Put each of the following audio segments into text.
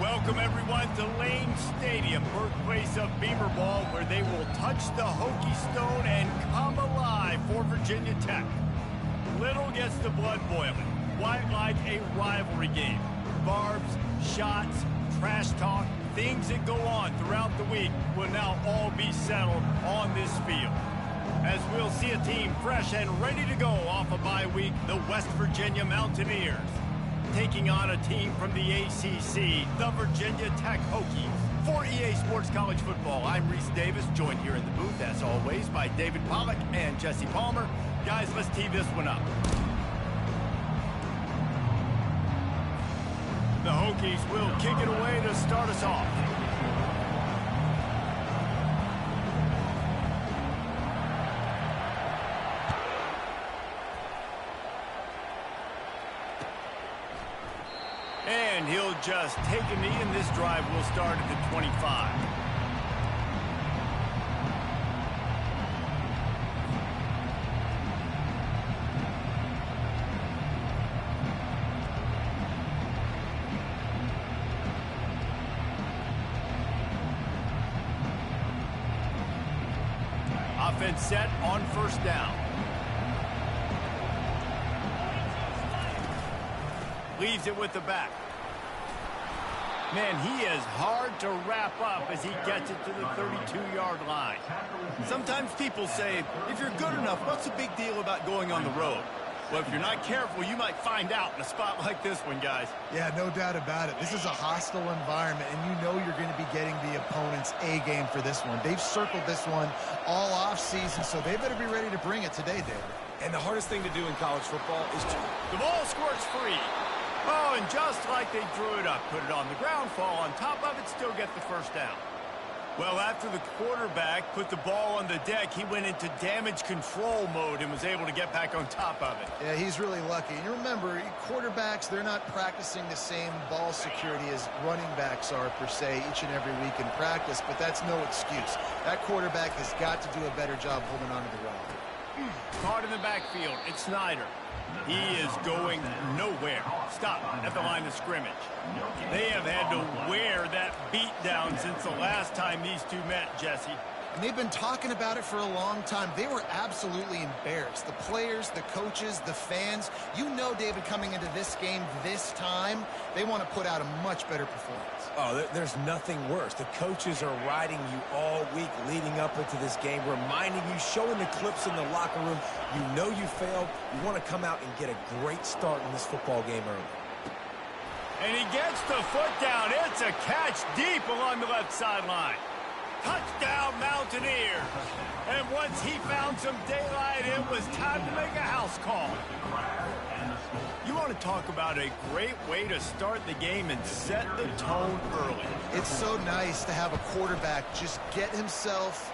Welcome, everyone, to Lane Stadium, birthplace of Beamer Ball, where they will touch the Hokie Stone and come alive for Virginia Tech. Little gets the blood boiling, quite like a rivalry game. Barbs, shots, trash talk, things that go on throughout the week will now all be settled on this field. As we'll see a team fresh and ready to go off a bye week, the West Virginia Mountaineers, taking on a team from the ACC, the Virginia Tech Hokies. For EA Sports College Football, I'm Reese Davis, joined here in the booth, as always, by David Pollack and Jesse Palmer. Guys, let's tee this one up. the Hokies will kick it away to start us off. And he'll just take a knee, and this drive will start at the 25. Offense set on first down. Leaves it with the back. Man, he is hard to wrap up as he gets it to the 32-yard line. Sometimes people say, if you're good enough, what's the big deal about going on the road? Well, if you're not careful, you might find out in a spot like this one, guys. Yeah, no doubt about it. This is a hostile environment, and you know you're going to be getting the opponent's A game for this one. They've circled this one all offseason, so they better be ready to bring it today, David. And the hardest thing to do in college football is to... The ball squirts free. Oh, and just like they drew it up, put it on the ground, fall on top of it, still get the first down. Well, after the quarterback put the ball on the deck, he went into damage control mode and was able to get back on top of it. Yeah, he's really lucky. And you remember, quarterbacks, they're not practicing the same ball security as running backs are, per se, each and every week in practice, but that's no excuse. That quarterback has got to do a better job holding on to the rock. Caught in the backfield, it's Snyder. He is going nowhere. Stop at the line of scrimmage. They have had to wear that beat down since the last time these two met, Jesse. And they've been talking about it for a long time. They were absolutely embarrassed. The players, the coaches, the fans. You know, David, coming into this game this time, they want to put out a much better performance. Oh, there's nothing worse. The coaches are riding you all week leading up into this game, reminding you, showing the clips in the locker room. You know you failed. You want to come out and get a great start in this football game early. And he gets the foot down. It's a catch deep along the left sideline. Touchdown, Mountaineers. And once he found some daylight, it was time to make a house call. You want to talk about a great way to start the game and set the tone early. It's so nice to have a quarterback just get himself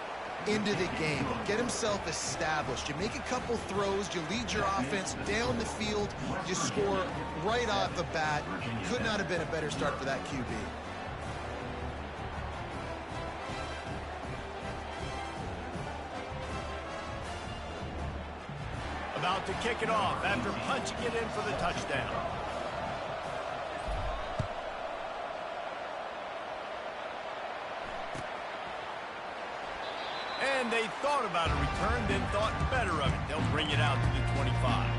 into the game, get himself established. You make a couple throws, you lead your offense down the field, you score right off the bat. Could not have been a better start for that QB. About to kick it off after punching it in for the touchdown. And they thought about a return, then thought better of it. They'll bring it out to the 25.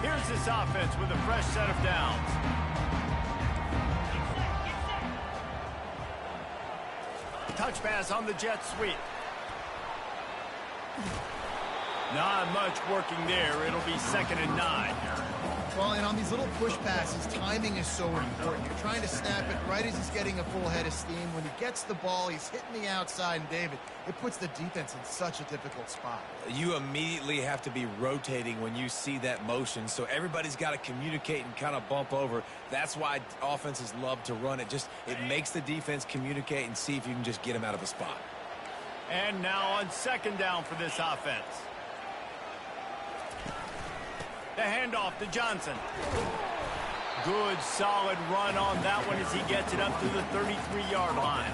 Here's this offense with a fresh set of downs. Touch pass on the jet sweep. Not much working there. It'll be 2nd and 9. Well, and on these little push passes, timing is so important. You're trying to snap it right as he's getting a full head of steam. When he gets the ball, he's hitting the outside, and David, it puts the defense in such a difficult spot. You immediately have to be rotating when you see that motion, so everybody's got to communicate and kind of bump over. That's why offenses love to run it. It makes the defense communicate and see if you can just get him out of a spot. And now on 2nd down for this offense. The handoff to Johnson. Good, solid run on that one as he gets it up to the 33-yard line.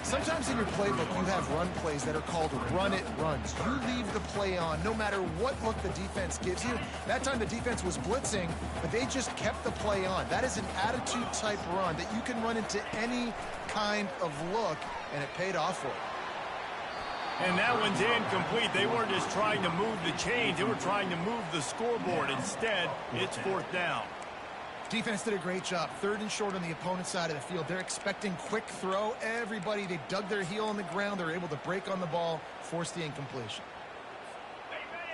Sometimes in your playbook, you have run plays that are called run-it runs. You leave the play on no matter what look the defense gives you. That time the defense was blitzing, but they just kept the play on. That is an attitude-type run that you can run into any kind of look, and it paid off for you. And that one's incomplete. They weren't just trying to move the chains. They were trying to move the scoreboard. Instead, it's 4th down. Defense did a great job. 3rd and short on the opponent's side of the field. They're expecting quick throw. Everybody, they dug their heel on the ground. They're able to break on the ball, force the incompletion.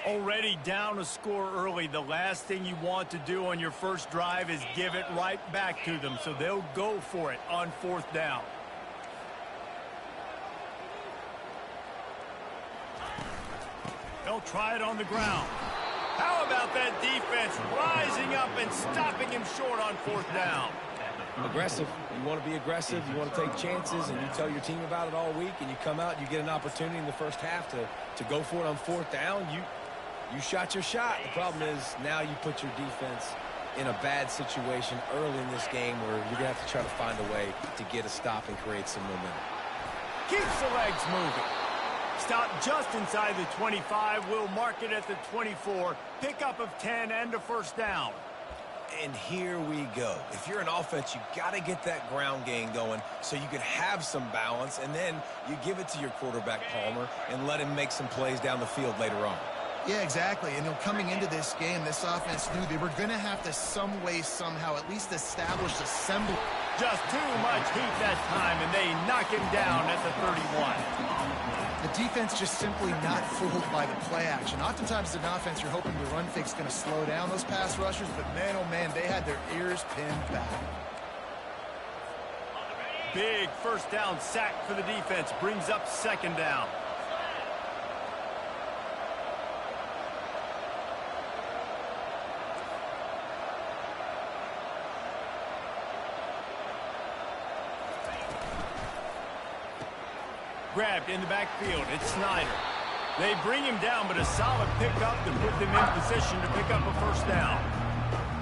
Already down a score early. The last thing you want to do on your first drive is give it right back to them. So they'll go for it on 4th down. try it on the ground. How about that defense rising up and stopping him short on 4th down? Aggressive. You want to be aggressive. You want to take chances, and you tell your team about it all week, and you come out and you get an opportunity in the first half to go for it on 4th down. You shot your shot. The problem is now you put your defense in a bad situation early in this game where you're going to have to try to find a way to get a stop and create some momentum. Keeps the legs moving. Stop just inside the 25. We'll mark it at the 24. Pickup of 10 and a 1st down. And here we go. If you're an offense, you got to get that ground game going so you can have some balance, and then you give it to your quarterback, Palmer, and let him make some plays down the field later on. Yeah, exactly. And coming into this game, this offense knew they were going to have to some way, somehow, at least establish a semblance. Just too much heat that time, and they knock him down at the 31. The defense just simply not fooled by the play action. Oftentimes, as an offense, you're hoping the run fake's going to slow down those pass rushers, but man, oh man, they had their ears pinned back. Big 1st down sack for the defense. Brings up 2nd down. Grabbed in the backfield. It's Snyder. They bring him down, but a solid pickup to put them in position to pick up a 1st down.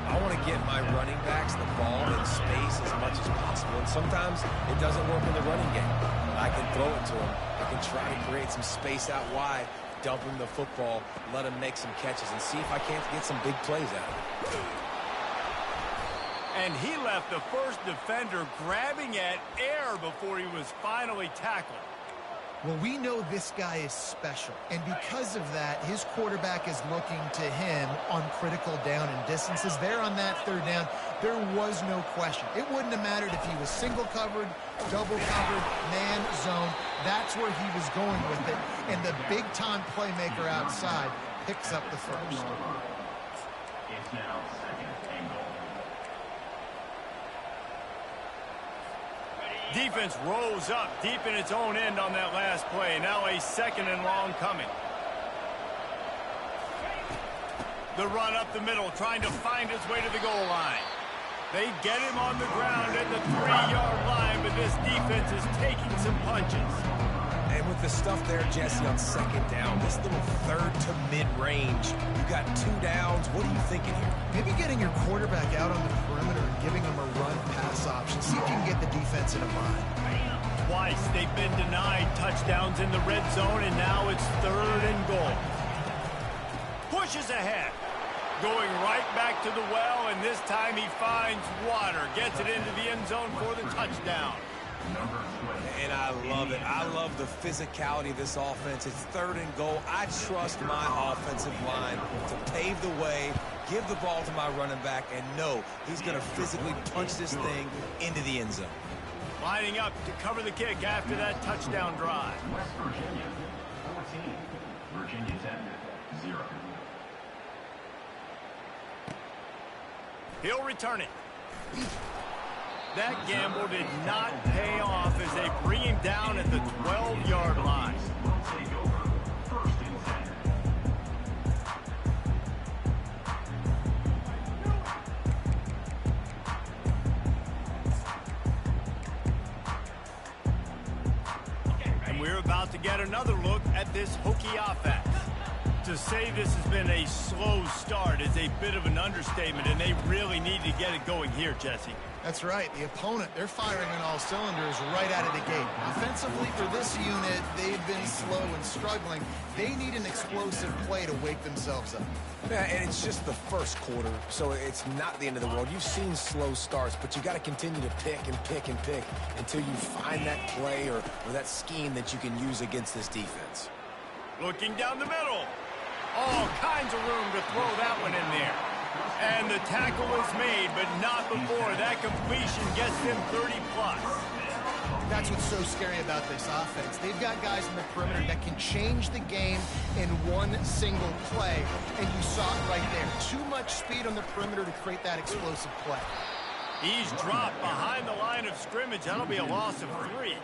I want to get my running backs the ball in space as much as possible, and sometimes it doesn't work in the running game. I can throw it to him. I can try to create some space out wide, dump him the football, let him make some catches, and see if I can't get some big plays out of it. And he left the first defender grabbing at air before he was finally tackled. Well, we know this guy is special, and because of that, his quarterback is looking to him on critical down and distances. There on that 3rd down, there was no question. It wouldn't have mattered if he was single covered, double covered, man, zone. That's where he was going with it, and the big-time playmaker outside picks up the 1st. It's now 2nd and goal. Defense rolls up deep in its own end on that last play. Now a 2nd and long coming. The run up the middle, trying to find his way to the goal line. They get him on the ground at the 3-yard line, but this defense is taking some punches. And with the stuff there, Jesse, on 2nd down, this little 3rd to mid-range, you got 2 downs. What are you thinking here? Maybe getting your quarterback out on the perimeter and giving him a run-pass option. See if you can get the defense in a bind. Twice they've been denied touchdowns in the red zone, and now it's 3rd and goal. Pushes ahead. Going right back to the well, and this time he finds water. Gets it into the end zone for the touchdown. And I love it. I love the physicality of this offense. It's 3rd and goal. I trust my offensive line to pave the way, give the ball to my running back, and know he's going to physically punch this thing into the end zone. Lining up to cover the kick after that touchdown drive. West Virginia, 14. Virginia Tech, 0. He'll return it. That gamble did not pay off as they bring him down at the 12-yard line. Take over, 1st and 10. And we're about to get another look at this Hokie offense. To say this has been a slow start is a bit of an understatement, and they really need to get it going here, Jesse. That's right. The opponent, they're firing on all cylinders right out of the gate. Offensively, for this unit, they've been slow and struggling. They need an explosive play to wake themselves up. Yeah, and it's just the 1st quarter, so it's not the end of the world. You've seen slow starts, but you got to continue to pick and pick and pick until you find that play or that scheme that you can use against this defense. Looking down the middle. All kinds of room to throw that one in there. And the tackle is made, but not before that completion gets them 30-plus. That's what's so scary about this offense. They've got guys in the perimeter that can change the game in one single play, and you saw it right there. Too much speed on the perimeter to create that explosive play. He's dropped behind the line of scrimmage. That'll be a loss of 3.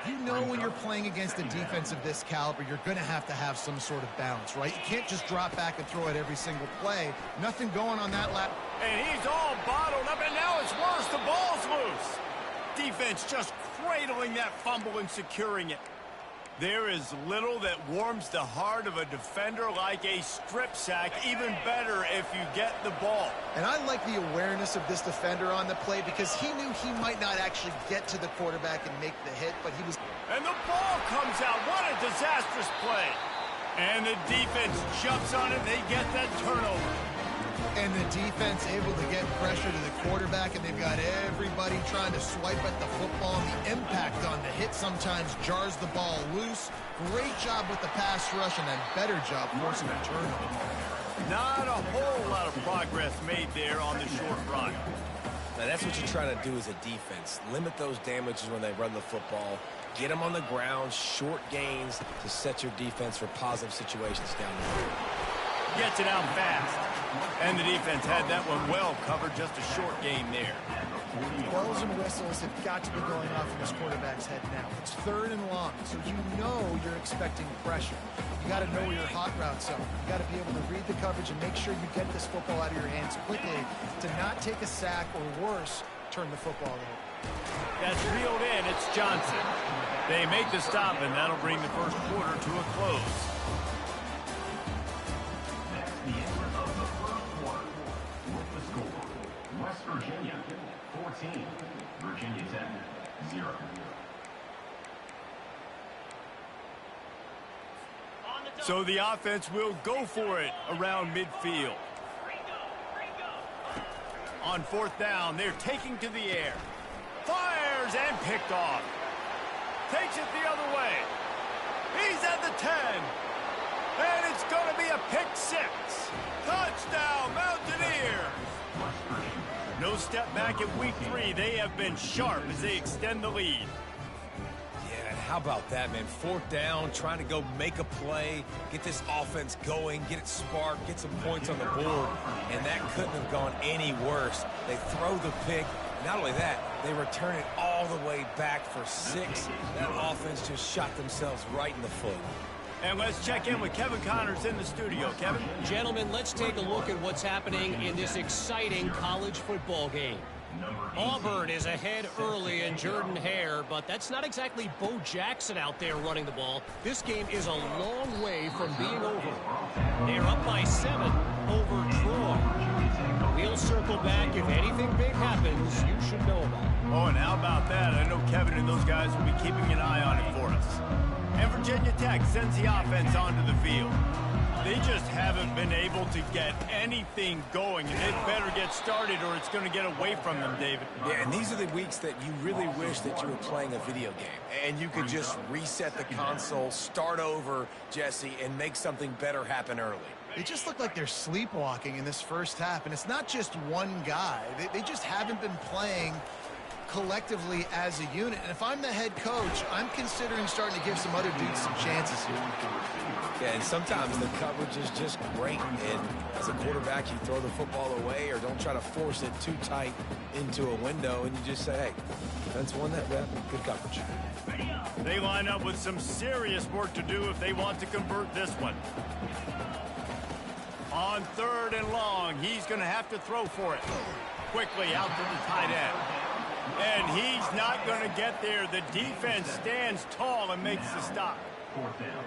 You know when you're playing against a defense of this caliber, you're going to have some sort of balance, right? You can't just drop back and throw it every single play. Nothing going on that lap. And he's all bottled up, and now it's worse. The ball's loose. Defense just cradling that fumble and securing it. There is little that warms the heart of a defender like a strip sack. Even better if you get the ball. And I like the awareness of this defender on the play because he knew he might not actually get to the quarterback and make the hit, but he was... And the ball comes out. What a disastrous play. And the defense jumps on it. They get that turnover. And the defense able to get pressure to the quarterback, and they've got everybody trying to swipe at the football. And the impact on the hit sometimes jars the ball loose. Great job with the pass rush, and a better job forcing a turnover. Not a whole lot of progress made there on the short run. Now, that's what you're trying to do as a defense. Limit those damages when they run the football. Get them on the ground, short gains to set your defense for positive situations down the field. Gets it out fast. And the defense had that one well covered, just a short game there. Bells and whistles have got to be going off in this quarterback's head now. It's 3rd and long, so you know you're expecting pressure. You got to know where your hot routes are. You got to be able to read the coverage and make sure you get this football out of your hands quickly to not take a sack or worse, turn the football over. That's reeled in. It's Johnson. They make the stop, and that'll bring the first quarter to a close. West Virginia, 14. Virginia Tech, 0. So the offense will go for it around midfield. On 4th down, they're taking to the air. Fires and picked off. Takes it the other way. He's at the 10. And it's going to be a pick 6. Touchdown, Mountaineers. No step back in week 3. They have been sharp as they extend the lead. Yeah, and how about that, man? 4th down, trying to go make a play, get this offense going, get it sparked, get some points on the board, and that couldn't have gone any worse. They throw the pick. Not only that, they return it all the way back for 6. That offense just shot themselves right in the foot. And let's check in with Kevin Connors in the studio. Kevin? Gentlemen, let's take a look at what's happening in this exciting college football game. Auburn is ahead early in Jordan-Hare, but that's not exactly Bo Jackson out there running the ball. This game is a long way from being over. They're up by 7 over Troy. We'll circle back. If anything big happens, you should know about it. Oh, and how about that? I know Kevin and those guys will be keeping an eye on it for us. And Virginia Tech sends the offense onto the field. They just haven't been able to get anything going, and they better get started or it's going to get away from them, David. Yeah, and these are the weeks that you really wish that you were playing a video game, and you could just reset the console, start over, Jesse, and make something better happen early. They just look like they're sleepwalking in this first half, and it's not just one guy. They just haven't been playing collectively as a unit. And if I'm the head coach, I'm considering starting to give some other dudes some chances here. Yeah, and sometimes the coverage is just great. And as a quarterback, you throw the football away or don't try to force it too tight into a window, and you just say, hey, defense won that rep, good coverage. They line up with some serious work to do if they want to convert this one. On 3rd and long, he's going to have to throw for it. Quickly out to the tight end. And he's not going to get there. The defense stands tall and makes the stop.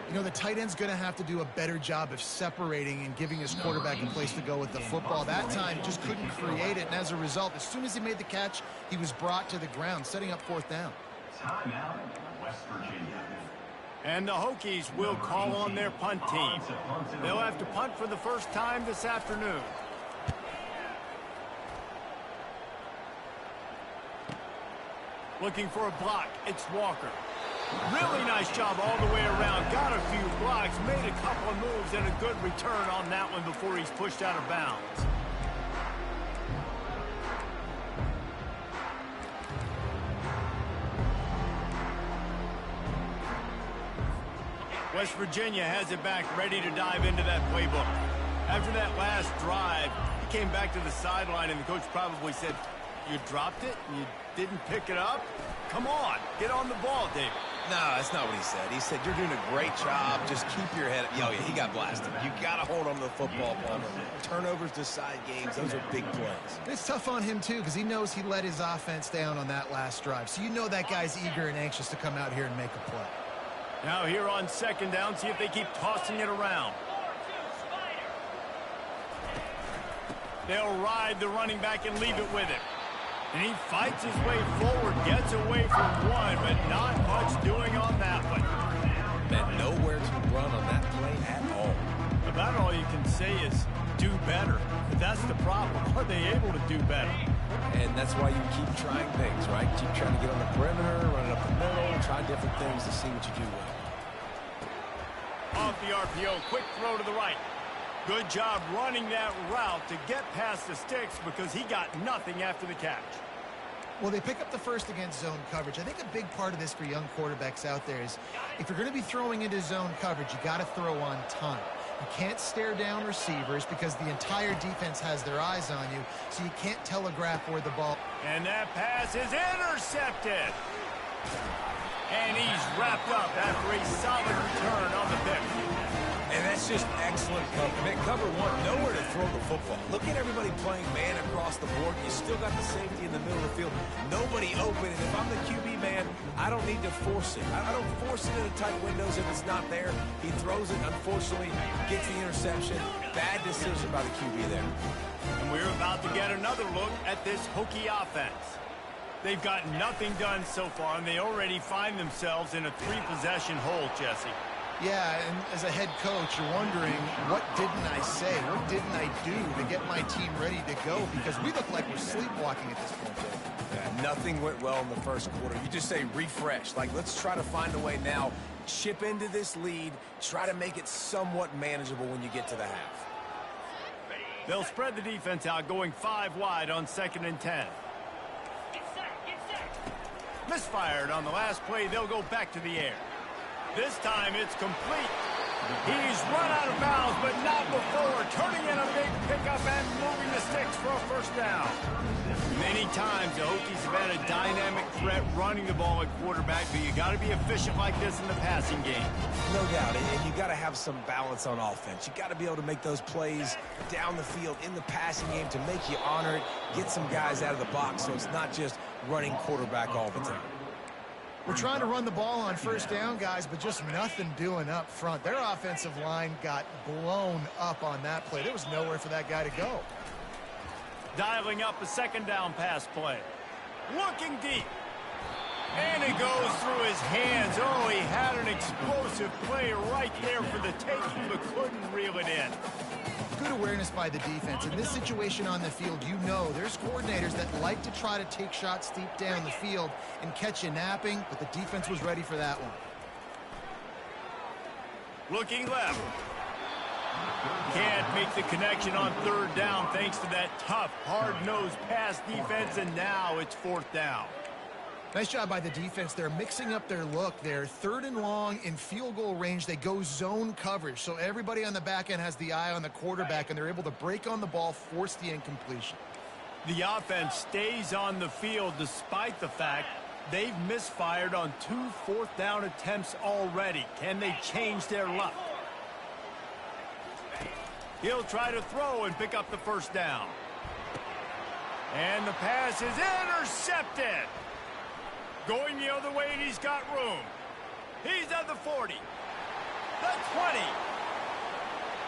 You know, the tight end's going to have to do a better job of separating and giving his quarterback a place to go with the football. That time just couldn't create it, and as a result, as soon as he made the catch, he was brought to the ground, setting up 4th down. Timeout, West Virginia. And the Hokies will call on their punt team. They'll have to punt for the first time this afternoon. Looking for a block, it's Walker. Really nice job all the way around. Got a few blocks, made a couple of moves, and a good return on that one before he's pushed out of bounds. West Virginia has it back, ready to dive into that playbook. After that last drive, he came back to the sideline, and the coach probably said, you dropped it? You didn't pick it up? Come on, get on the ball, David. No, that's not what he said. He said, you're doing a great job. Just keep your head up. Oh, yeah, he got blasted. You got to hold on to the football, Palmer. Turnovers decide games. Those are big plays. It's tough on him, too, because he knows he let his offense down on that last drive. So you know that guy's eager and anxious to come out here and make a play. Now here on second down, see if they keep tossing it around. They'll ride the running back and leave it with him. And he fights his way forward, gets away from one, but not much doing on that one. And nowhere to run on that play at all. About all you can say is do better. But that's the problem. Are they able to do better? And that's why you keep trying things, right? Keep trying to get on the perimeter, run it up the middle, try different things to see what you do well. Off the RPO, quick throw to the right. Good job running that route to get past the sticks because he got nothing after the catch. Well, they pick up the first against zone coverage. I think a big part of this for young quarterbacks out there is if you're going to be throwing into zone coverage, you got to throw on time. You can't stare down receivers because the entire defense has their eyes on you, so you can't telegraph where the ball... And that pass is intercepted. And he's wrapped up after a solid return on the pick. And that's just excellent cover. Man, cover one, nowhere to throw the football. Look at everybody playing man across the board. You still got the safety in the middle of the field. Nobody open. And if I'm the QB man, I don't need to force it. I don't force it into tight windows if it's not there. He throws it, unfortunately, gets the interception. Bad decision by the QB there. And we're about to get another look at this Hokie offense. They've got nothing done so far, and they already find themselves in a three-possession hole, Jesse. Yeah, and as a head coach, you're wondering, what didn't I say? What didn't I do to get my team ready to go? Because we look like we're sleepwalking at this point. Yeah, nothing went well in the first quarter. You just say refresh. Like, let's try to find a way now. Chip into this lead. Try to make it somewhat manageable when you get to the half. They'll spread the defense out, going 5 wide on 2nd and 10. Misfired on the last play. They'll go back to the air. This time it's complete. He's run out of bounds, but not before. Turning in a big pickup and moving the sticks for a first down. Many times the Hokies have had a dynamic threat running the ball at quarterback, but you got to be efficient like this in the passing game. No doubt, and you got to have some balance on offense. You got to be able to make those plays down the field in the passing game to make you honor it, get some guys out of the box so it's not just running quarterback all the time. We're trying to run the ball on first down, guys, but just nothing doing up front. Their offensive line got blown up on that play. There was nowhere for that guy to go. Dialing up a 2nd down pass play. Looking deep. And it goes through his hands. Oh, he had an explosive play right there for the taking, but couldn't reel it in. Good awareness by the defense. In this situation on the field, you know there's coordinators that like to try to take shots deep down the field and catch you napping, but the defense was ready for that one. Looking left. Can't make the connection on 3rd down thanks to that tough, hard-nosed pass defense, and now it's 4th down. Nice job by the defense. They're mixing up their look. They're 3rd and long in field goal range. They go zone coverage, so everybody on the back end has the eye on the quarterback, and they're able to break on the ball, force the incompletion. The offense stays on the field despite the fact they've misfired on 2 4th down attempts already. Can they change their luck? He'll try to throw and pick up the first down. And the pass is intercepted. Going the other way, and he's got room. He's at the 40. The 20.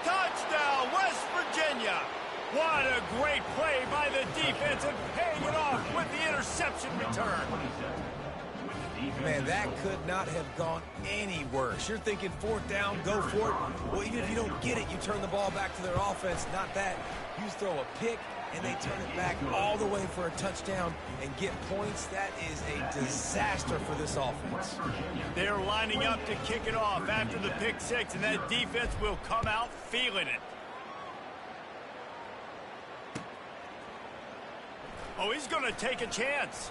Touchdown, West Virginia. What a great play by the defense and paying it off with the interception return. Man, that could not have gone any worse. You're thinking 4th down, go for it. Well, even if you don't get it, you turn the ball back to their offense. Not that. You throw a pick, and they turn it back all the way for a touchdown and get points. That is a disaster for this offense. They're lining up to kick it off after the pick 6, and that defense will come out feeling it. Oh, he's going to take a chance.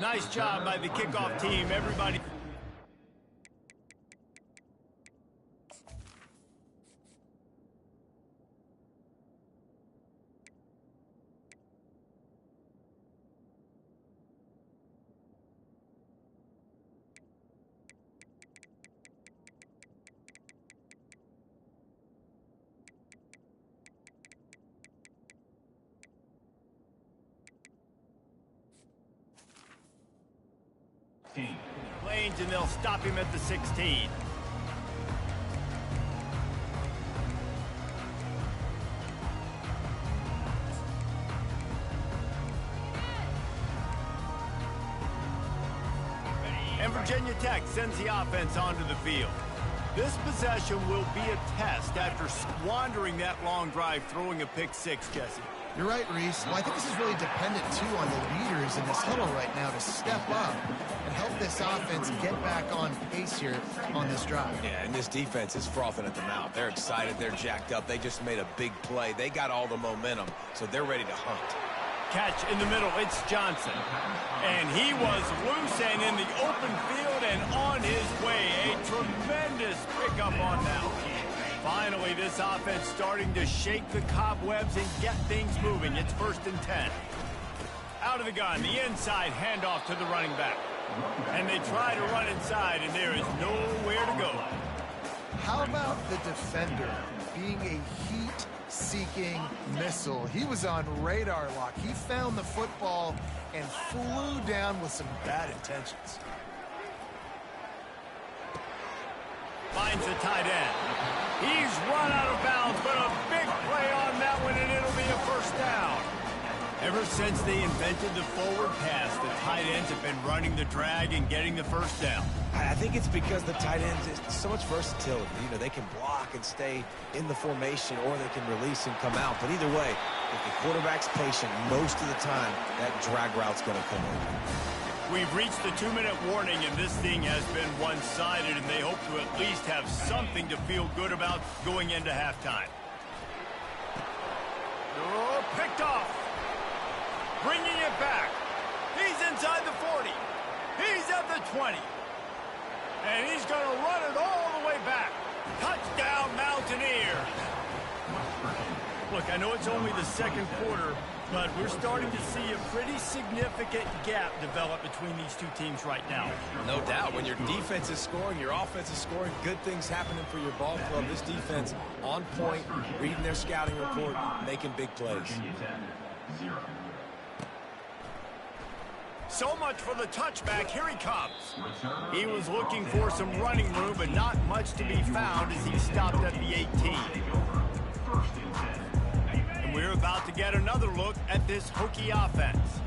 Nice job by the kickoff team. Everybody. lanes, and they'll stop him at the 16. And Virginia Tech sends the offense onto the field. This possession will be a test after squandering that long drive, throwing a pick six, Jesse. You're right, Reese. Well, I think this is really dependent, too, on the leaders in this huddle right now to step up and help this offense get back on pace here on this drive. Yeah, and this defense is frothing at the mouth. They're excited. They're jacked up. They just made a big play. They got all the momentum, so they're ready to hunt. Catch in the middle, it's Johnson. And he was loose and in the open field and on his way. A tremendous pickup on that. Finally, this offense starting to shake the cobwebs and get things moving. It's 1st and 10. Out of the gun, the inside handoff to the running back. And they try to run inside, and there is nowhere to go. How about the defender being a heat-seeking missile? He was on radar lock. He found the football and flew down with some bad intentions. Finds the tight end. He's run out of bounds, but a big play on that one, and it'll be a 1st down. Ever since they invented the forward pass, the tight ends have been running the drag and getting the 1st down. I think it's because the tight ends is so much versatility. You know, they can block and stay in the formation, or they can release and come out. But either way, if the quarterback's patient, most of the time, that drag route's going to come over. We've reached the 2-minute warning, and this thing has been one-sided, and they hope to at least have something to feel good about going into halftime. Oh, picked off. Bringing it back. He's inside the 40. He's at the 20. And he's going to run it all the way back. Touchdown, Mountaineer. Look, I know it's only the 2nd quarter, but we're starting to see a pretty significant gap develop between these two teams right now. No doubt. When your defense is scoring, your offense is scoring, good things happening for your ball club. This defense on point, reading their scouting report, making big plays. So much for the touchback. Here he comes. He was looking for some running room, but not much to be found as he stopped at the 18. And we're about to get another look at this Hokie offense.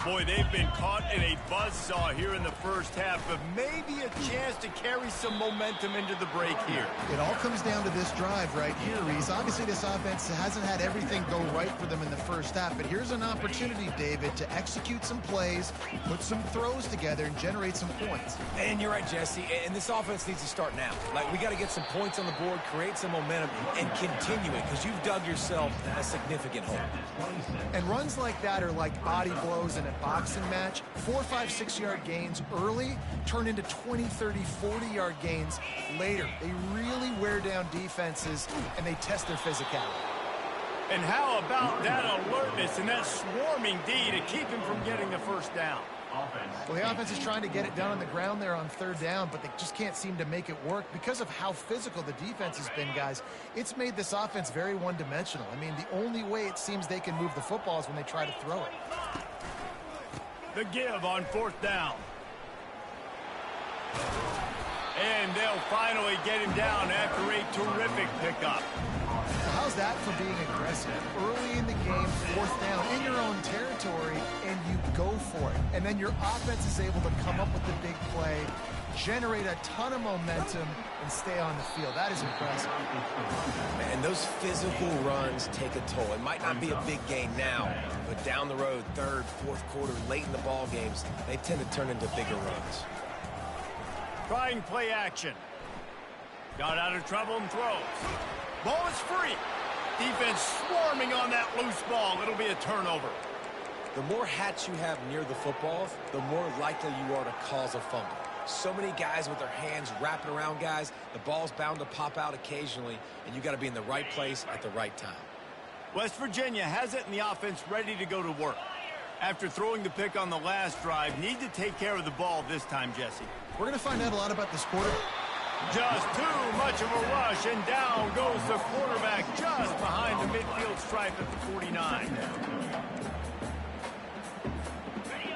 Boy, they've been caught in a buzzsaw here in the 1st half, but maybe a chance to carry some momentum into the break here. It all comes down to this drive right here, Reese. Obviously, this offense hasn't had everything go right for them in the 1st half, but here's an opportunity, David, to execute some plays, put some throws together, and generate some points. And you're right, Jesse, and this offense needs to start now. Like, we got to get some points on the board, create some momentum, and continue it, because you've dug yourself a significant hole. And runs like that are like body blows in a boxing match. 4, 5, 6-yard gains early turn into 20, 30, 40-yard gains later. They really wear down defenses, and they test their physicality. And how about that alertness and that swarming D to keep him from getting the 1st down? Well, the offense is trying to get it done on the ground there on 3rd down, but they just can't seem to make it work because of how physical the defense has been, guys. It's made this offense very one-dimensional. I mean, the only way it seems they can move the football is when they try to throw it. The give on 4th down. And they'll finally get him down after a terrific pickup. So how's that for being aggressive? Early in the game, 4th down, in your own territory, and you go for it. And then your offense is able to come up with the big play, generate a ton of momentum, and stay on the field. That is impressive. And those physical runs take a toll. It might not be a big gain now, but down the road, 3rd, 4th quarter, late in the ball games, they tend to turn into bigger runs. Trying play action. Got out of trouble and throws. Ball is free. Defense swarming on that loose ball. It'll be a turnover. The more hats you have near the football, the more likely you are to cause a fumble. So many guys with their hands wrapping around guys, the ball's bound to pop out occasionally, and you got to be in the right place at the right time. West Virginia has it in the offense ready to go to work. After throwing the pick on the last drive, need to take care of the ball this time, Jesse. We're going to find out a lot about this quarterback. Just too much of a rush, and down goes the quarterback just behind the midfield stripe at the 49.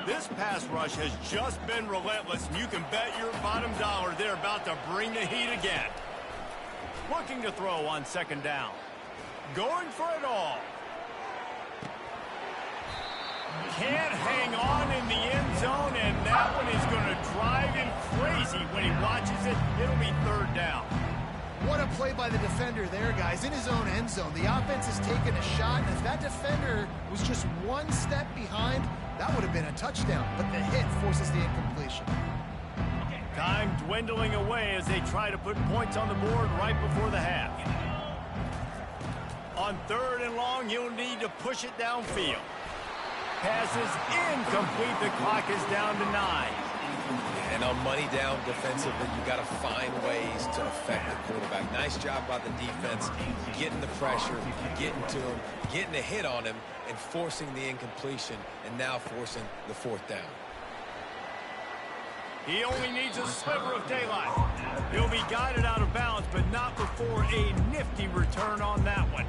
This pass rush has just been relentless, and you can bet your bottom dollar they're about to bring the heat again. Looking to throw on second down. Going for it all. Can't hang on in the end zone, and that one is going to drive him crazy when he watches it. It'll be third down. What a play by the defender there, guys. In his own end zone, the offense has taken a shot, and if that defender was just one step behind, that would have been a touchdown, but the hit forces the incompletion. Time dwindling away as they try to put points on the board right before the half. On third and long, he'll need to push it downfield. Pass is incomplete. The clock is down to 9. And on money down defensively, you got to find ways to affect the quarterback. Nice job by the defense, getting the pressure, getting to him, getting a hit on him, and forcing the incompletion, and now forcing the fourth down. He only needs a sliver of daylight. He'll be guided out of bounds, but not before a nifty return on that one.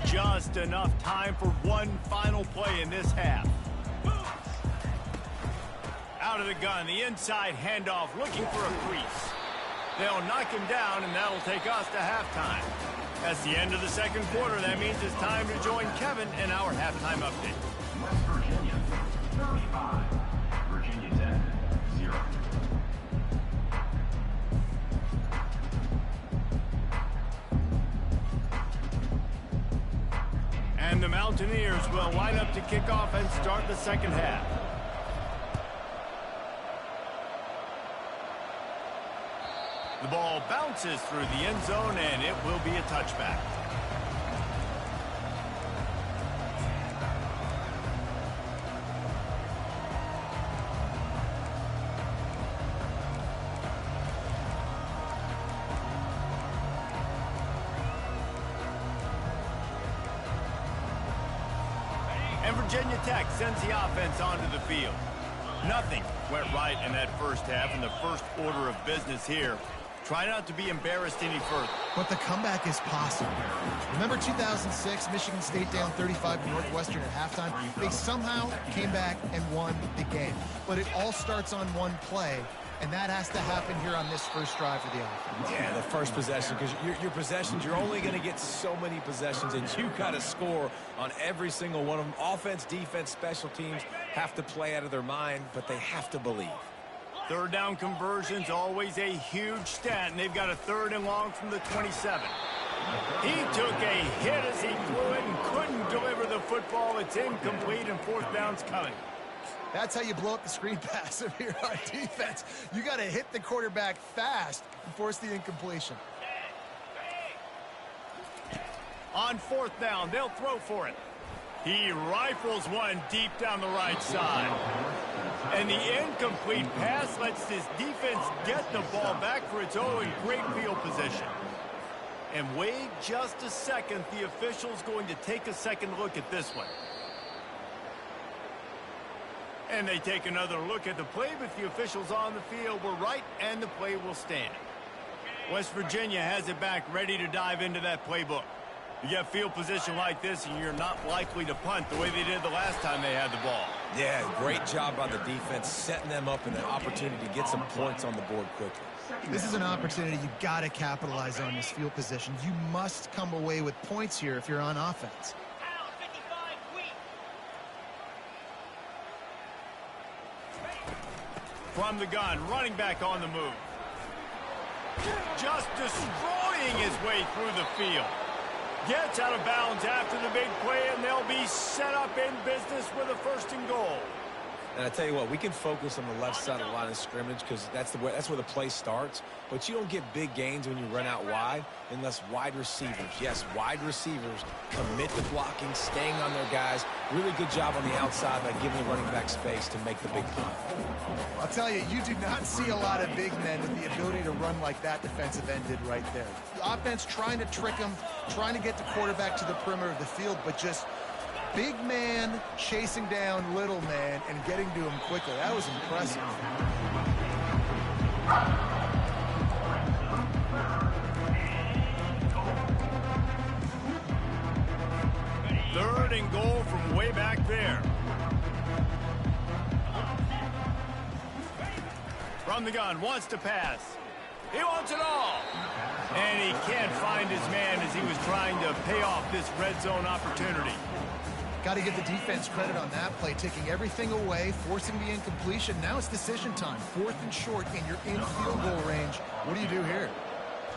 Just enough time for one final play in this half. Out of the gun, the inside handoff, looking for a crease. They'll knock him down, and that'll take us to halftime. That's the end of the second quarter. That means it's time to join Kevin in our halftime update. West Virginia, 35. Virginia Tech, 0. And the Mountaineers will line up to kick off and start the second half. The ball bounces through the end zone, and it will be a touchback. And Virginia Tech sends the offense onto the field. Nothing went right in that first half, and the first order of business here. Try not to be embarrassed any further. But the comeback is possible. Remember 2006, Michigan State down 35 to Northwestern at halftime? They somehow came back and won the game. But it all starts on one play, and that has to happen here on this first drive for the offense. Yeah, the first possession, because your possessions, you're only going to get so many possessions, and you got to score on every single one of them. Offense, defense, special teams have to play out of their mind, but they have to believe. Third down conversions, always a huge stat, and they've got a third and long from the 27. He took a hit as he threw it and couldn't deliver the football. It's incomplete, and fourth down's coming. That's how you blow up the screen pass if you're on defense. You got to hit the quarterback fast and force the incompletion. On fourth down, they'll throw for it. He rifles one deep down the right side. And the incomplete pass lets this defense get the ball back for its own great field position. And wait just a second, the official's going to take a second look at this one. And they take another look at the play, but the officials on the field were right, and the play will stand. West Virginia has it back, ready to dive into that playbook. You get field position like this, and you're not likely to punt the way they did the last time they had the ball. Yeah, great job by the defense, setting them up in an opportunity to get some points on the board quickly. This is an opportunity you got to capitalize on this field position. You must come away with points here if you're on offense. From the gun, running back on the move. Just destroying his way through the field. Gets out of bounds after the big play, and they'll be set up in business with a first and goal. And I tell you what, we can focus on the left side of the line of scrimmage because that's where the play starts. But you don't get big gains when you run out wide unless wide receivers, yes, wide receivers commit to blocking, staying on their guys. Really good job on the outside by giving the running back space to make the big play. I'll tell you, you do not see a lot of big men with the ability to run like that defensive end did right there. The offense trying to trick him, trying to get the quarterback to the perimeter of the field, but just big man chasing down little man and getting to him quickly. That was impressive. 3rd and goal from way back there. From the gun, wants to pass. He wants it all. And he can't find his man as he was trying to pay off this red zone opportunity. Got to give the defense credit on that play, taking everything away, forcing the incompletion. Now it's decision time. 4th and short, and you're in field goal range. What do you do here?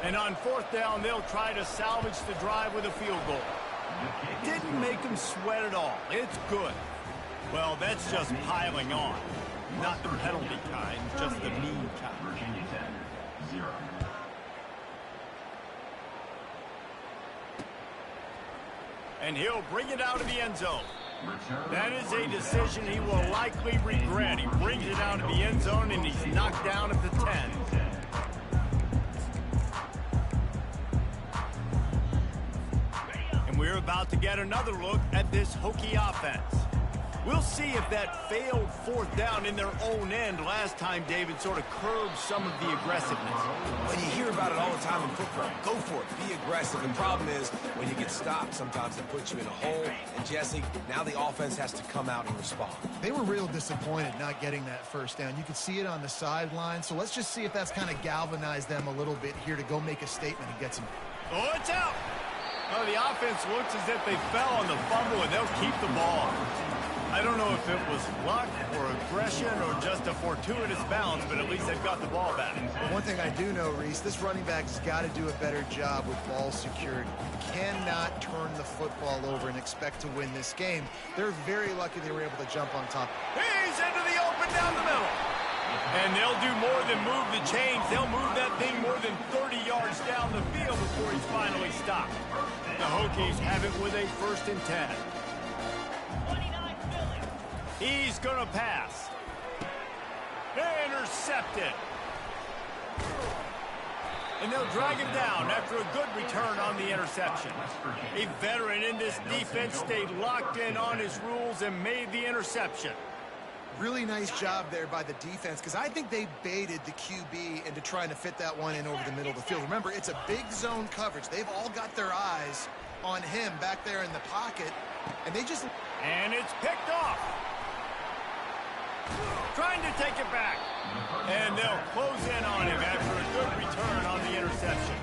And on 4th down, they'll try to salvage the drive with a field goal. Didn't make them sweat at all. It's good. Well, that's just piling on. Not the penalty kind, just the mean kind. Virginia Tech, 0. And he'll bring it out of the end zone. That is a decision he will likely regret. He brings it out of the end zone, and he's knocked down at the 10. And we're about to get another look at this Hokie offense. We'll see if that failed 4th down in their own end last time, David, sort of curbed some of the aggressiveness. Well, you hear about it all the time in football. Go for it. Be aggressive. The problem is when you get stopped, sometimes it puts you in a hole. And, Jesse, now the offense has to come out and respond. They were real disappointed not getting that 1st down. You could see it on the sideline. So let's just see if that's kind of galvanized them a little bit here to go make a statement and get some. Oh, it's out. Well, the offense looks as if they fell on the fumble, and they'll keep the ball. I don't know if it was luck or aggression or just a fortuitous bounce, but at least they've got the ball back. One thing I do know, Reese, this running back has got to do a better job with ball security. You cannot turn the football over and expect to win this game. They're very lucky they were able to jump on top. He's into the open down the middle. And they'll do more than move the chains. They'll move that thing more than 30 yards down the field before he's finally stopped. The Hokies have it with a 1st and 10. He's going to pass. Intercepted. And they'll drag him down after a good return on the interception. A veteran in this defense stayed locked in on his rules and made the interception. Really nice job there by the defense, because I think they baited the QB into trying to fit that one in over the middle of the field. Remember, it's a big zone coverage. They've all got their eyes on him back there in the pocket, and they just... And it's picked off. Trying to take it back. And they'll close in on him after a good return on the interception.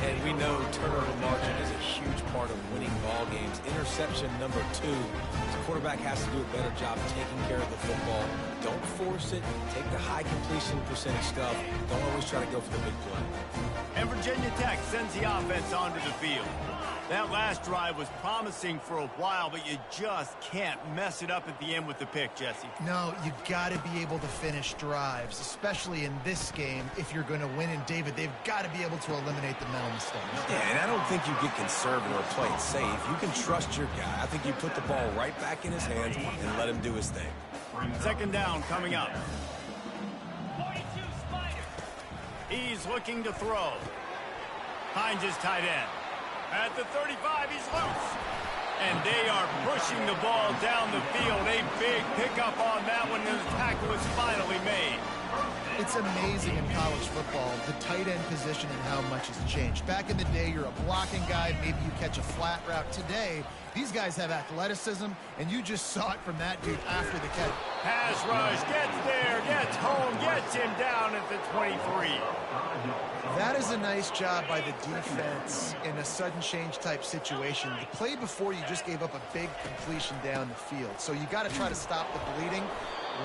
And we know turnover margin is a huge part of winning ball games. Interception number 2. The quarterback has to do a better job taking care of the football. Don't force it. Take the high completion percentage stuff. Don't always try to go for the big play. And Virginia Tech sends the offense onto the field. That last drive was promising for a while, but you just can't mess it up at the end with the pick, Jesse. No, you got to be able to finish drives, especially in this game. If you're going to win, and David, they've got to be able to eliminate the mental mistakes. Yeah, and I don't think you get conservative or play it safe. You can trust your guy. I think you put the ball right back in his hands and let him do his thing. 2nd down coming up. He's looking to throw. Finds his tight end. At the 35, he's loose. And they are pushing the ball down the field. A big pickup on that one, and the tackle is finally made. It's amazing in college football, the tight end position and how much has changed. Back in the day, you're a blocking guy. Maybe you catch a flat route. Today, these guys have athleticism, and you just saw it from that dude after the catch. Pass rush, gets there, gets home, gets him down at the 23. That is a nice job by the defense in a sudden change type situation. The play before, you just gave up a big completion down the field. So you got to try to stop the bleeding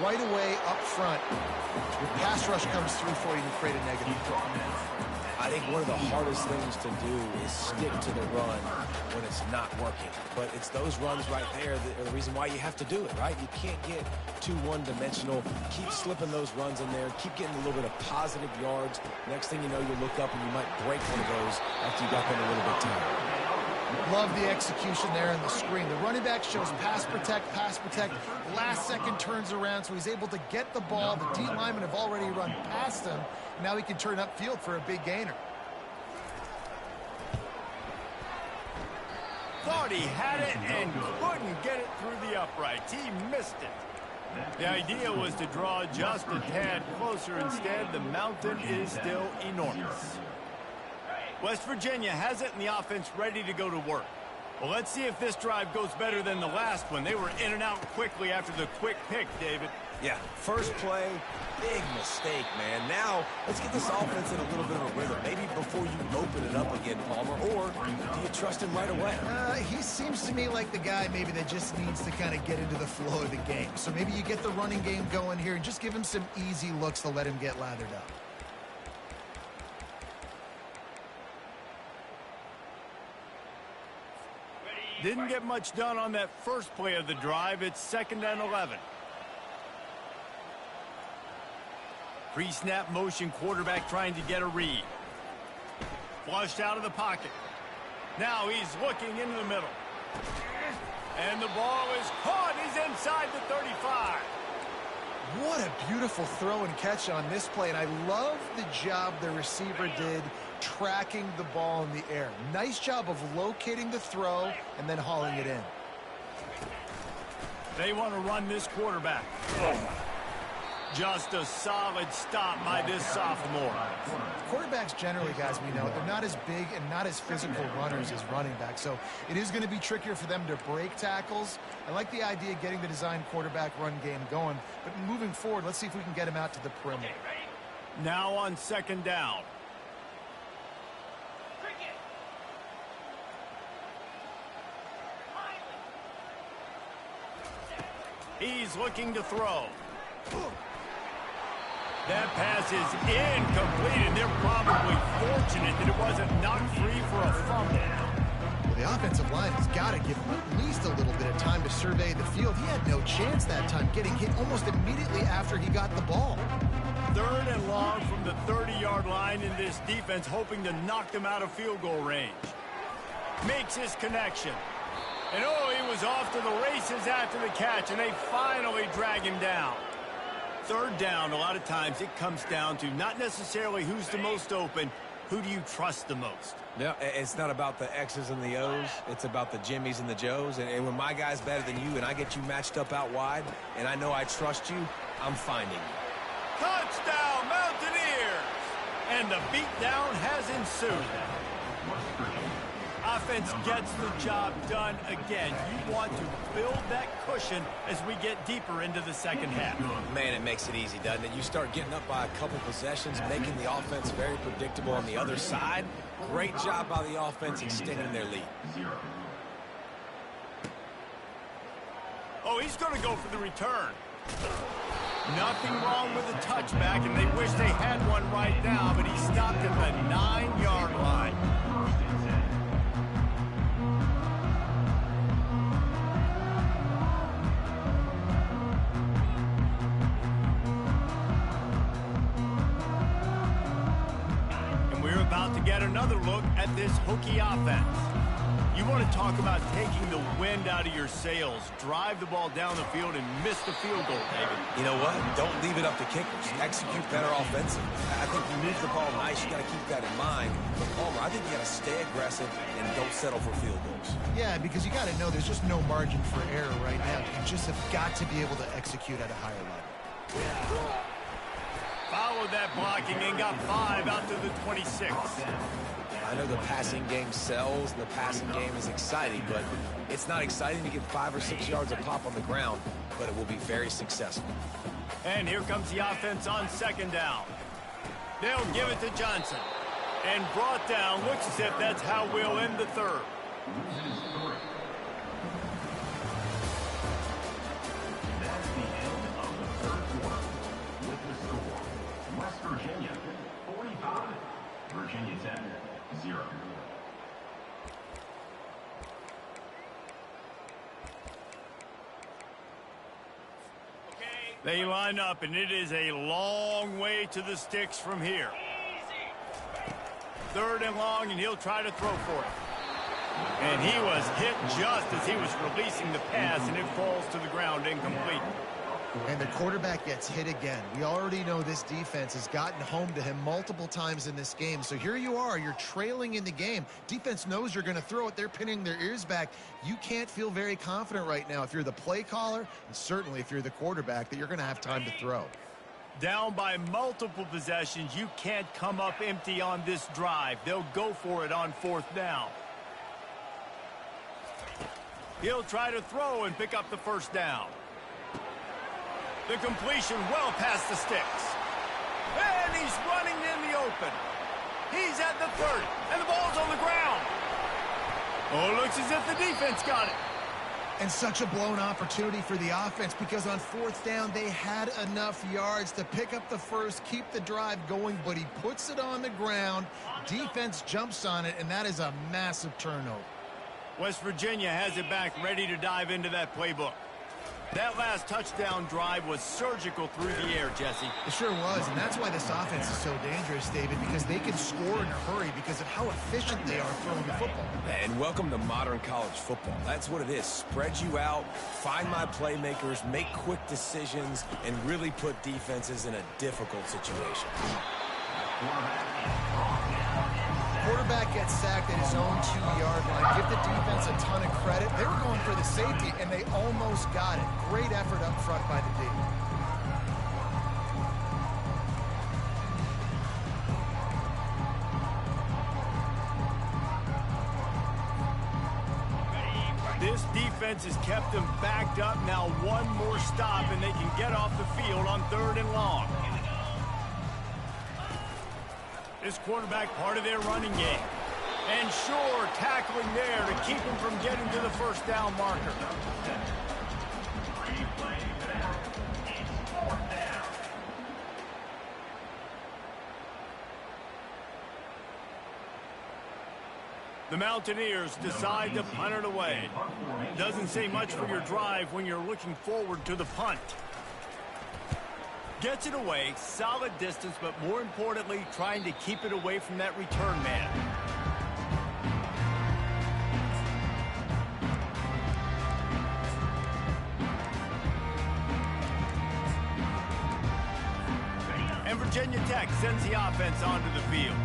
right away up front. Your pass rush comes through for you to create a negative throw. I think one of the hardest things to do is stick to the run when it's not working. But it's those runs right there that are the reason why you have to do it, right? You can't get too one-dimensional. Keep slipping those runs in there. Keep getting a little bit of positive yards. Next thing you know, you look up and you might break one of those after you got them a little bit tired. Love the execution there in the screen. The running back shows pass protect. Last second turns around, so he's able to get the ball. The D linemen have already run past him. Now he can turn upfield for a big gainer. Thought he had it and couldn't get it through the uprights. He missed it. The idea was to draw just a tad closer. Instead, the mountain is still enormous. West Virginia has it, and the offense ready to go to work. Well, let's see if this drive goes better than the last one. They were in and out quickly after the quick pick, David. Yeah, first play, big mistake, man. Now, let's get this offense in a little bit of a rhythm. Maybe before you open it up again, Palmer, or do you trust him right away? He seems to me like the guy maybe that just needs to kind of get into the flow of the game. So maybe you get the running game going here and just give him some easy looks to let him get lathered up. Didn't get much done on that first play of the drive. It's 2nd and 11. Pre-snap motion, quarterback trying to get a read. Flushed out of the pocket. Now he's looking into the middle. And the ball is caught. He's inside the 35. What a beautiful throw and catch on this play, and I love the job the receiver did tracking the ball in the air. Nice job of locating the throw and then hauling it in. They want to run this quarterback. Just a solid stop by this sophomore. Quarterbacks generally, guys, we know, they're not as big and not as physical runners as running backs, so it is going to be trickier for them to break tackles. I like the idea of getting the design quarterback run game going, but moving forward, let's see if we can get him out to the perimeter. Now on 2nd down. He's looking to throw. That pass is incomplete, and they're probably fortunate that it wasn't knocked free for a fumble. Well, the offensive line has got to give him at least a little bit of time to survey the field. He had no chance that time, getting hit almost immediately after he got the ball. 3rd and long from the 30-yard line, in this defense hoping to knock them out of field goal range. Makes his connection. And oh, he was off to the races after the catch, and they finally drag him down. 3rd down, a lot of times it comes down to not necessarily who's the most open, who do you trust the most? No, it's not about the X's and the O's. It's about the Jimmys and the Joes. And when my guy's better than you and I get you matched up out wide and I know I trust you, I'm finding you. Touchdown, Mountaineers! And the beatdown has ensued. Offense gets the job done again. You want to build that cushion as we get deeper into the second half. Man, it makes it easy, doesn't it? You start getting up by a couple possessions, making the offense very predictable on the other side. Great job by the offense extending their lead. Oh, he's going to go for the return. Nothing wrong with the touchback, and they wish they had one right now, but he stopped at the 9-yard line. About to get another look at this Hokie offense. You want to talk about taking the wind out of your sails. Drive the ball down the field and miss the field goal, David. You know what? Don't leave it up to kickers. Execute better offensively. I think you move the ball nice. You got to keep that in mind. But Palmer, I think you got to stay aggressive and don't settle for field goals. Yeah, because you got to know there's just no margin for error right now. You just have got to be able to execute at a higher level. Followed that blocking and got 5 out to the 26. I know the passing game sells, and the passing game is exciting, but it's not exciting to get 5 or 6 yards of pop on the ground, but it will be very successful. And here comes the offense on 2nd down. They'll give it to Johnson. And brought down. Looks as if that's how we'll end the 3rd. Virginia 45, Virginia Tech 0. They line up, and it is a long way to the sticks from here. 3rd and long, and he'll try to throw for it. And he was hit just as he was releasing the pass, and it falls to the ground incomplete. And the quarterback gets hit again. We already know this defense has gotten home to him multiple times in this game. So here you are, you're trailing in the game. Defense knows you're going to throw it. They're pinning their ears back. You can't feel very confident right now if you're the play caller, and certainly if you're the quarterback, that you're going to have time to throw. Down by multiple possessions, you can't come up empty on this drive. They'll go for it on 4th down. He'll try to throw and pick up the first down. The completion well past the sticks. And he's running in the open. He's at the 30, and the ball's on the ground. Oh, looks as if the defense got it. And such a blown opportunity for the offense because on fourth down, they had enough yards to pick up the first, keep the drive going, but he puts it on the ground. Defense jumps on it, and that is a massive turnover. West Virginia has it back, ready to dive into that playbook. That last touchdown drive was surgical through the air, Jesse. It sure was, and that's why this offense is so dangerous, David, because they can score in a hurry because of how efficient they are throwing the football. And welcome to modern college football. That's what it is. Spread you out, find my playmakers, make quick decisions, and really put defenses in a difficult situation. Quarterback gets sacked at his own 2-yard line. Give the defense a ton of credit. They were going for the safety, and they almost got it. Great effort up front by the D. This defense has kept them backed up. Now one more stop, and they can get off the field on 3rd and long. This quarterback part of their running game. And sure, tackling there to keep him from getting to the first down marker. The Mountaineers decide to punt it away. Doesn't say much for your drive when you're looking forward to the punt. Gets it away, solid distance, but more importantly, trying to keep it away from that return man. And Virginia Tech sends the offense onto the field.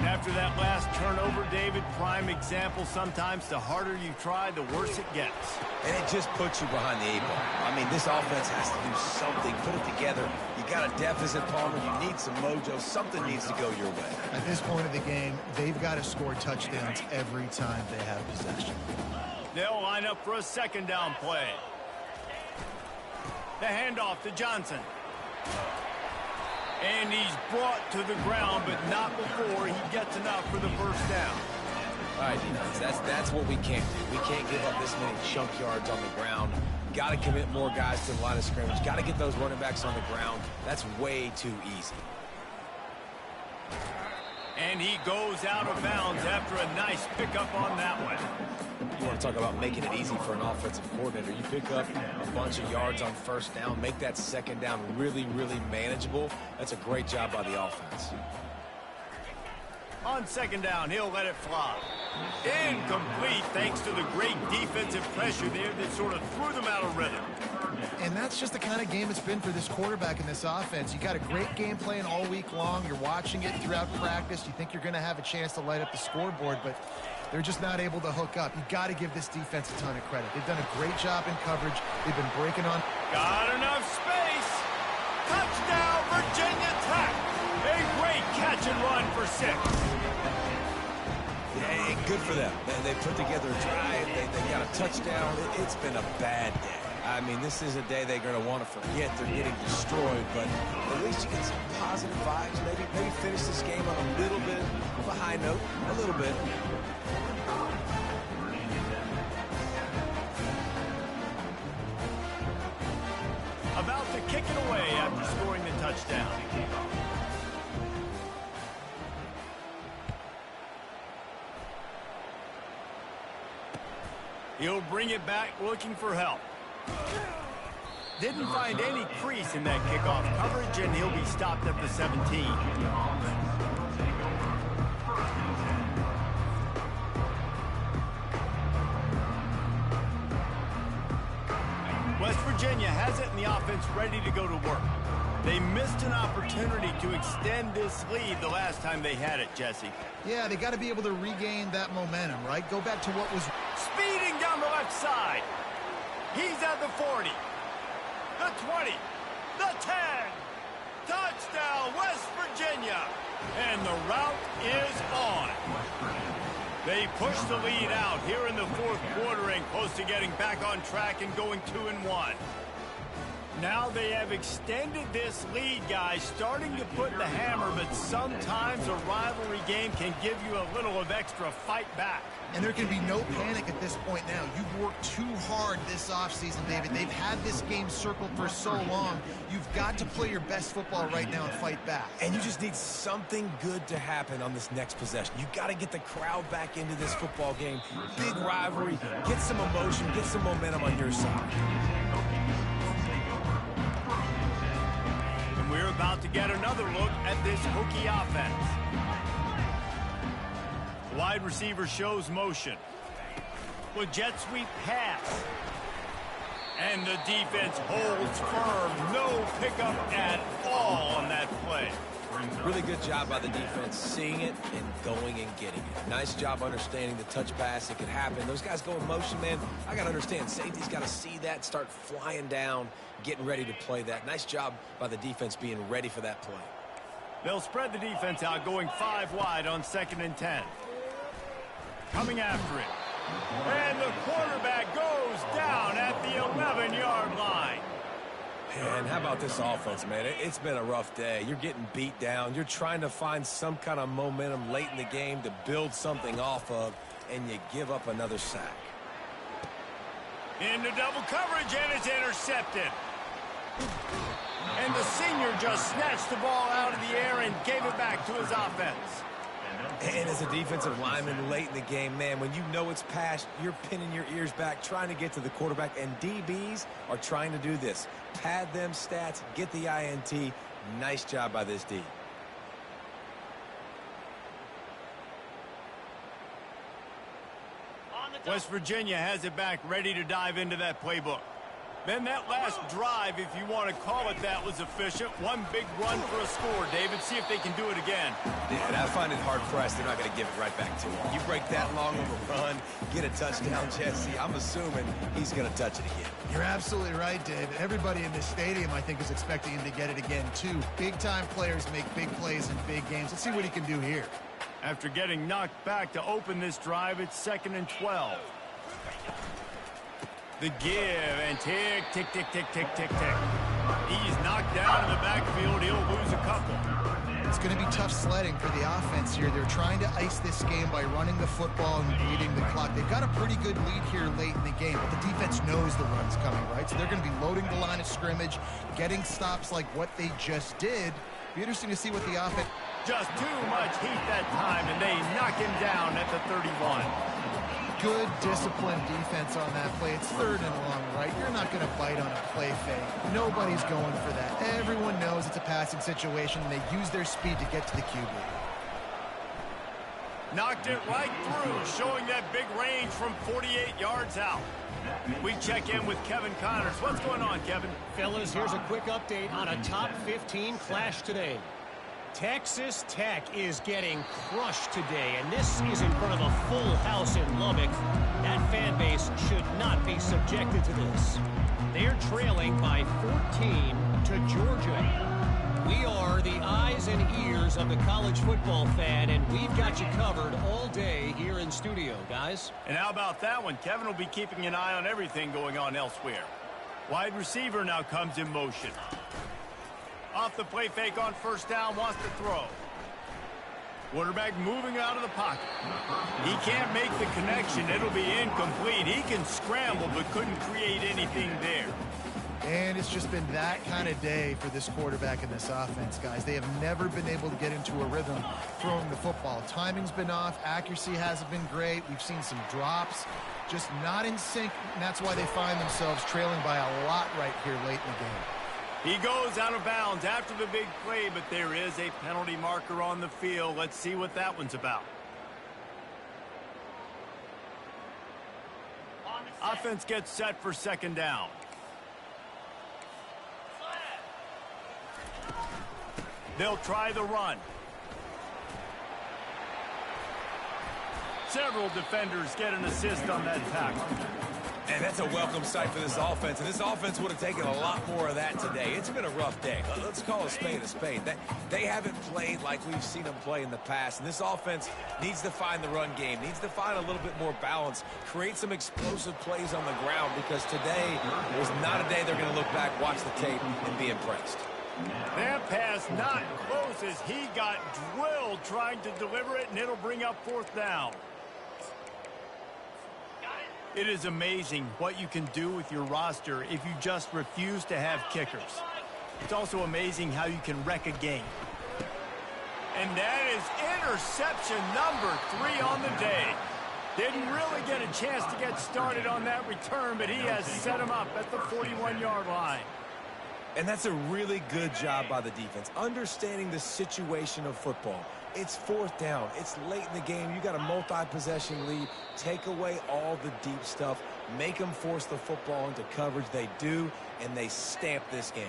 After that last turnover, David, prime example, sometimes the harder you try, the worse it gets. And it just puts you behind the 8 ball. I mean, this offense has to do something, put it together. You got a deficit, Palmer. You need some mojo. Something needs to go your way. At this point of the game, they've got to score touchdowns every time they have possession. They'll line up for a 2nd down play. The handoff to Johnson. And he's brought to the ground, but not before he gets enough for the first down. All right, that's what we can't do. We can't give up this many chunk yards on the ground. Got to commit more guys to the line of scrimmage. Got to get those running backs on the ground. That's way too easy. And he goes out of bounds after a nice pickup on that one. You want to talk about making it easy for an offensive coordinator. You pick up a bunch of yards on first down, make that 2nd down really, really manageable. That's a great job by the offense. On 2nd down, he'll let it fly. Incomplete thanks to the great defensive pressure there that sort of threw them out of rhythm. And that's just the kind of game it's been for this quarterback in this offense. You got a great game plan all week long. You're watching it throughout practice. You think you're going to have a chance to light up the scoreboard, but they're just not able to hook up. You got to give this defense a ton of credit. They've done a great job in coverage. They've been breaking on. Got enough space. Touchdown, Virginia Tech. A great catch and run for 6. Yeah, good for them. They put together a drive. They got a touchdown. It's been a bad day. I mean, this is a day they're going to want to forget. They're getting destroyed, but at least you get some positive vibes. Maybe finish this game on a little bit of a high note, a little bit. About to kick it away after scoring the touchdown. He'll bring it back looking for help. Didn't find any crease in that kickoff coverage, and he'll be stopped at the 17. West Virginia has it, and the offense ready to go to work. They missed an opportunity to extend this lead the last time they had it, Jesse. Yeah, they got to be able to regain that momentum, right? Go back to what was... Speeding down the left side. He's at the 40, the 20, the 10. Touchdown, West Virginia. And the route is on. They push the lead out here in the fourth quarter and close to getting back on track and going 2-1. Now they have extended this lead, guys, starting to put the hammer, but sometimes a rivalry game can give you a little of extra fight back. And there can be no panic at this point now. You've worked too hard this offseason, David. They've had this game circled for so long. You've got to play your best football right now and fight back. And you just need something good to happen on this next possession. You got to get the crowd back into this football game. Big rivalry. Get some emotion. Get some momentum on your side. And we're about to get another look at this Hokie offense. Wide receiver shows motion. With jet sweep pass. And the defense holds firm. No pickup at all on that play. Really good job by the defense seeing it and going and getting it. Nice job understanding the touch pass. It could happen. Those guys go in motion, man. I got to understand. Safety's got to see that, start flying down, getting ready to play that. Nice job by the defense being ready for that play. They'll spread the defense out, going 5 wide on 2nd and 10. Coming after it. And the quarterback goes down at the 11-yard line. Man, how about this offense, man? It's been a rough day. You're getting beat down. You're trying to find some kind of momentum late in the game to build something off of, and you give up another sack. Into double coverage, and it's intercepted. And the senior just snatched the ball out of the air and gave it back to his offense. And as a defensive lineman late in the game, man, when you know it's past, you're pinning your ears back, trying to get to the quarterback, and DBs are trying to do this. Pad them stats, get the INT. Nice job by this D. West Virginia has it back, ready to dive into that playbook. Then that last drive, if you want to call it that, was efficient. One big run for a score. David, see if they can do it again. Yeah, and I find it hard-pressed. They're not going to give it right back to him. You break that long of a run, get a touchdown, Jesse, I'm assuming he's going to touch it again. You're absolutely right, Dave. Everybody in this stadium, I think, is expecting him to get it again, too. Big-time players make big plays in big games. Let's see what he can do here. After getting knocked back to open this drive, it's 2nd and 12. The give, and tick, tick, tick, tick, tick, tick, tick. He's knocked down in the backfield. He'll lose a couple. It's going to be tough sledding for the offense here. They're trying to ice this game by running the football and bleeding the clock. They've got a pretty good lead here late in the game, but the defense knows the run's coming, right? So they're going to be loading the line of scrimmage, getting stops like what they just did. Be interesting to see what the offense... Just too much heat that time, and they knock him down at the 31. Good, disciplined defense on that play. It's 3rd and long, right? You're not going to bite on a play fake. Nobody's going for that. Everyone knows it's a passing situation, and they use their speed to get to the QB. Knocked it right through, showing that big range from 48 yards out. We check in with Kevin Connors. What's going on, Kevin? Fellas, here's a quick update on a top 15 clash today. Texas Tech is getting crushed today, and this is in front of a full house in Lubbock. That fan base should not be subjected to this. They're trailing by 14 to Georgia. We are the eyes and ears of the college football fan, and we've got you covered all day here in studio, guys. And how about that one? Kevin will be keeping an eye on everything going on elsewhere. Wide receiver now comes in motion. Off the play fake on 1st down, wants to throw. Quarterback moving out of the pocket. He can't make the connection. It'll be incomplete. He can scramble, but couldn't create anything there. And it's just been that kind of day for this quarterback and this offense, guys. They have never been able to get into a rhythm throwing the football. Timing's been off. Accuracy hasn't been great. We've seen some drops. Just not in sync, and that's why they find themselves trailing by a lot right here late in the game. He goes out of bounds after the big play, but there is a penalty marker on the field. Let's see what that one's about. Offense gets set for 2nd down. They'll try the run. Several defenders get an assist on that tackle. And that's a welcome sight for this offense. And this offense would have taken a lot more of that today. It's been a rough day. Let's call a spade a spade. They haven't played like we've seen them play in the past. And this offense needs to find the run game, needs to find a little bit more balance, create some explosive plays on the ground, because today was not a day they're going to look back, watch the tape, and be impressed. That pass not close as he got drilled trying to deliver it, and it'll bring up 4th down. It is amazing what you can do with your roster if you just refuse to have kickers. It's also amazing how you can wreck a game. And that is interception number 3 on the day. Didn't really get a chance to get started on that return, but he has set him up at the 41-yard line. And that's a really good job by the defense, understanding the situation of football. It's 4th down. It's late in the game. You got a multi-possession lead. Take away all the deep stuff. Make them force the football into coverage. They do, and they stamp this game.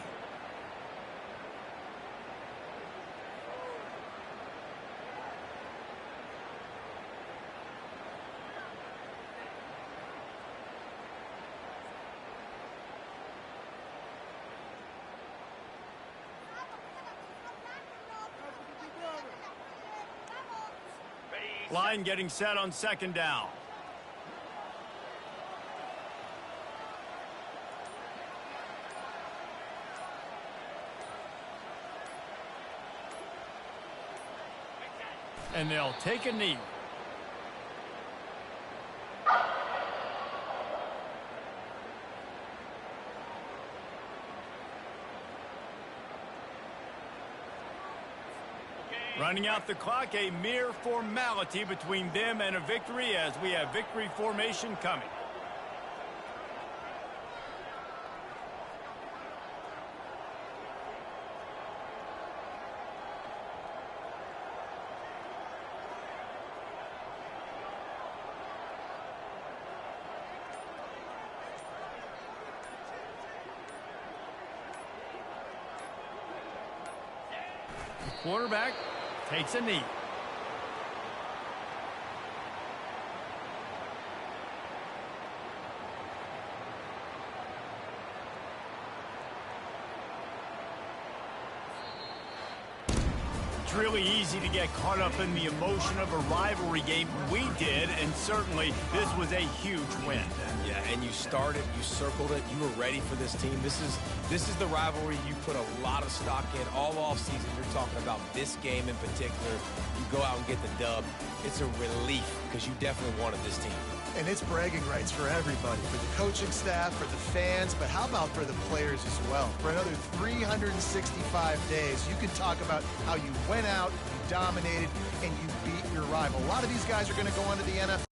Line getting set on 2nd down. And they'll take a knee. Running out the clock, a mere formality between them and a victory as we have victory formation coming. The quarterback takes a knee. It's really easy to get caught up in the emotion of a rivalry game. We did, and certainly this was a huge win. Yeah, and you started, you circled it, you were ready for this team. This is the rivalry you put a lot of stock in all offseason. You're talking about this game in particular. You go out and get the dub. It's a relief because you definitely wanted this team. And it's bragging rights for everybody, for the coaching staff, for the fans, but how about for the players as well? For another 365 days, you can talk about how you went out, you dominated, and you beat your rival. A lot of these guys are going to go on to the NFL.